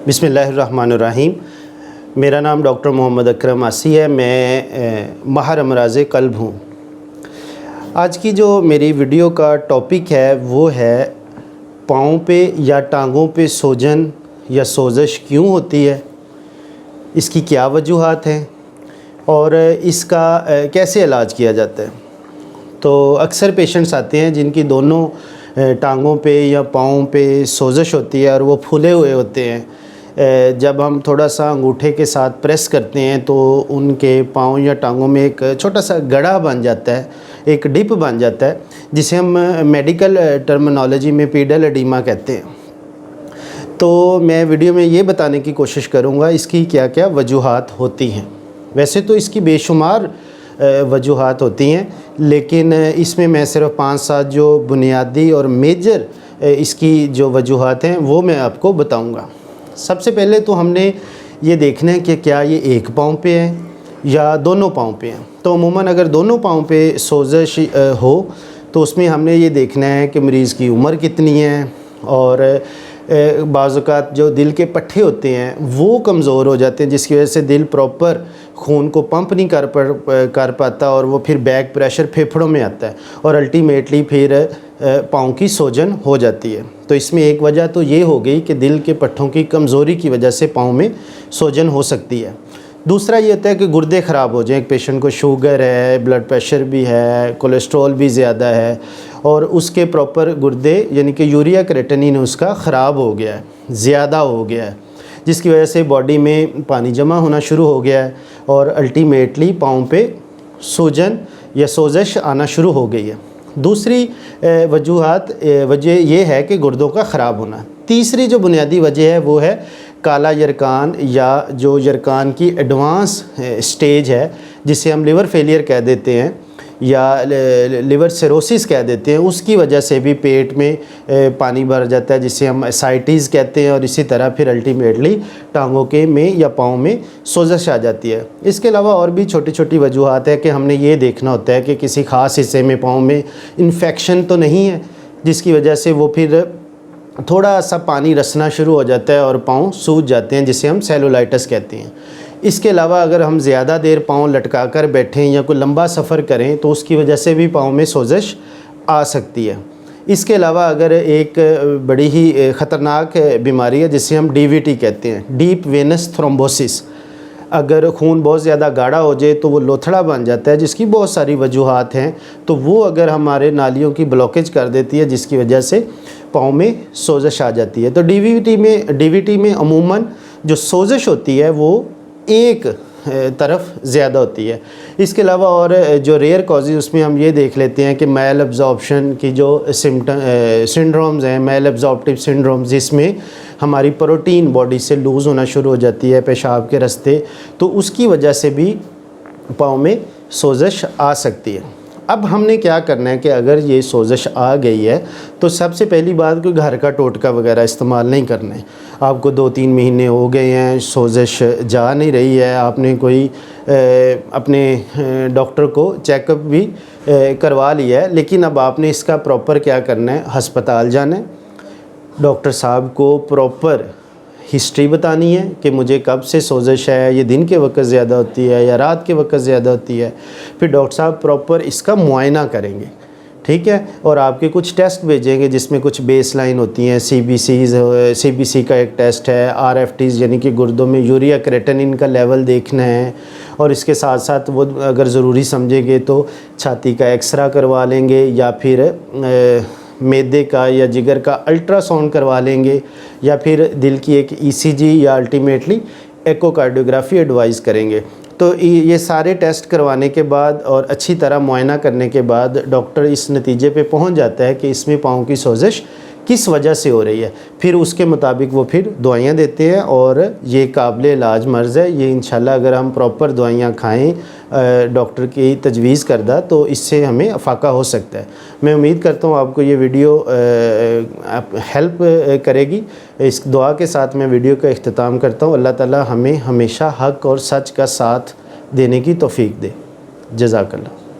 बिस्मिल्लाहिर्रहमानिर्रहीम। मेरा नाम डॉक्टर मोहम्मद अकरम आसी है। मैं माहिर अमराज़ क़ल्ब हूँ। आज की जो मेरी वीडियो का टॉपिक है वो है पाँव पे या टांगों पे सूजन या सोज़श क्यों होती है, इसकी क्या वजूहात हैं और इसका कैसे इलाज किया जाता है। तो अक्सर पेशेंट्स आते हैं जिनकी दोनों टांगों पे या पाँव पे सोज़श होती है और वो फूले हुए होते हैं। जब हम थोड़ा सा अंगूठे के साथ प्रेस करते हैं तो उनके पाँव या टांगों में एक छोटा सा गड़ा बन जाता है, एक डिप बन जाता है, जिसे हम मेडिकल टर्मिनोलॉजी में पीडल एडिमा कहते हैं। तो मैं वीडियो में ये बताने की कोशिश करूँगा इसकी क्या क्या वजूहात होती हैं। वैसे तो इसकी बेशुमार वजूहात होती हैं, लेकिन इसमें मैं सिर्फ 5-7 जो बुनियादी और मेजर इसकी जो वजूहात हैं वो मैं आपको बताऊँगा। सबसे पहले तो हमने ये देखना है कि क्या ये एक पाँव पे है या दोनों पाँव पे हैं। तो अमूमन अगर दोनों पाँव पे सोज़श हो तो उसमें हमने ये देखना है कि मरीज़ की उम्र कितनी है और बाज़ औक़ात जो दिल के पट्टे होते हैं वो कमज़ोर हो जाते हैं, जिसकी वजह से दिल प्रॉपर खून को पंप नहीं कर पाता और वो फिर बैक प्रेशर फेफड़ों में आता है और अल्टीमेटली फिर पाँव की सूजन हो जाती है। तो इसमें एक वजह तो ये हो गई कि दिल के पट्टों की कमज़ोरी की वजह से पाँव में सूजन हो सकती है। दूसरा ये होता है कि गुर्दे ख़राब हो जाएं। एक पेशेंट को शुगर है, ब्लड प्रेशर भी है, कोलेस्ट्रॉल भी ज़्यादा है और उसके प्रॉपर गुर्दे यानी कि यूरिया क्रेटिनिन उसका ख़राब हो गया है, ज़्यादा हो गया है, जिसकी वजह से बॉडी में पानी जमा होना शुरू हो गया है और अल्टीमेटली पाँव पे सूजन या सोज़श आना शुरू हो गई है। दूसरी वजह ये है कि गुर्दों का ख़राब होना। तीसरी जो बुनियादी वजह है वो है काला यरकान या जो यरकान की एडवांस स्टेज है, जिसे हम लिवर फेलियर कह देते हैं या लिवर सिरोसिस कह देते हैं, उसकी वजह से भी पेट में पानी भर जाता है, जिसे हम एसाइटिस कहते हैं और इसी तरह फिर अल्टीमेटली टांगों के में या पाँव में सोज़श आ जाती है। इसके अलावा और भी छोटी छोटी वजूहात है कि हमने ये देखना होता है कि किसी ख़ास हिस्से में पाँव में इन्फेक्शन तो नहीं है, जिसकी वजह से वो फिर थोड़ा सा पानी रसना शुरू हो जाता है और पाँव सूज जाते हैं, जिसे हम सेलुलाइटिस कहते हैं। इसके अलावा अगर हम ज़्यादा देर पाँव लटका कर बैठें या कोई लंबा सफ़र करें तो उसकी वजह से भी पाँव में सोज़श आ सकती है। इसके अलावा अगर एक बड़ी ही ख़तरनाक बीमारी है जिसे हम DVT कहते हैं, डीप वेनस थ्रोम्बोसिस, अगर खून बहुत ज़्यादा गाढ़ा हो जाए तो वो लोथड़ा बन जाता है, जिसकी बहुत सारी वजूहात हैं। तो वो अगर हमारे नालियों की ब्लॉकेज कर देती है, जिसकी वजह से पाँव में सोज़श आ जाती है। तो DVT में अमूमन जो सोज़श होती है वो एक तरफ ज़्यादा होती है। इसके अलावा और जो रेयर कॉजेज़ उसमें हम ये देख लेते हैं कि मैल एब्जॉर्प्शन की जो सिंड्रोम्स हैं, मैल एब्जॉर्प्टिव सिंड्रोम्स, जिसमें हमारी प्रोटीन बॉडी से लूज़ होना शुरू हो जाती है पेशाब के रास्ते, तो उसकी वजह से भी पाँव में सोज़श आ सकती है। अब हमने क्या करना है कि अगर ये सोज़श आ गई है तो सबसे पहली बात कोई घर का टोटका वगैरह इस्तेमाल नहीं करना है। आपको 2-3 महीने हो गए हैं, सोज़श जा नहीं रही है, आपने कोई अपने डॉक्टर को चेकअप भी करवा लिया है, लेकिन अब आपने इसका प्रॉपर क्या करना है, हस्पताल जाना है, डॉक्टर साहब को प्रॉपर हिस्ट्री बतानी है कि मुझे कब से सोज़श है, ये दिन के वक्त ज़्यादा होती है या रात के वक्त ज़्यादा होती है। फिर डॉक्टर साहब प्रॉपर इसका मुआयना करेंगे, ठीक है, और आपके कुछ टेस्ट भेजेंगे जिसमें कुछ बेसलाइन होती हैं। CBC का एक टेस्ट है, RFTs यानी कि गुर्दों में यूरिया क्रेटिनिन का लेवल देखना है, और इसके साथ साथ वो अगर ज़रूरी समझेंगे तो छाती का एक्सरा करवा लेंगे या फिर मैदे का या जिगर का अल्ट्रासाउंड करवा लेंगे या फिर दिल की एक ECG या अल्टीमेटली एकोकार्डियोग्राफी एडवाइस करेंगे। तो ये सारे टेस्ट करवाने के बाद और अच्छी तरह मुआयना करने के बाद डॉक्टर इस नतीजे पे पहुंच जाता है कि इसमें पाँव की सोज़श किस वजह से हो रही है। फिर उसके मुताबिक वो फिर दवाइयाँ देते हैं और ये काबिल इलाज मर्ज़ है। ये इंशाल्लाह अगर हम प्रॉपर दवाइयाँ खाएं डॉक्टर की तजवीज़ करदा तो इससे हमें अफाका हो सकता है। मैं उम्मीद करता हूँ आपको ये वीडियो हेल्प करेगी। इस दुआ के साथ मैं वीडियो का इख्तिताम करता हूँ। अल्लाह ताला हमें हमेशा हक़ और सच का साथ देने की तौफ़ीक दे। जज़ाकल्लाह।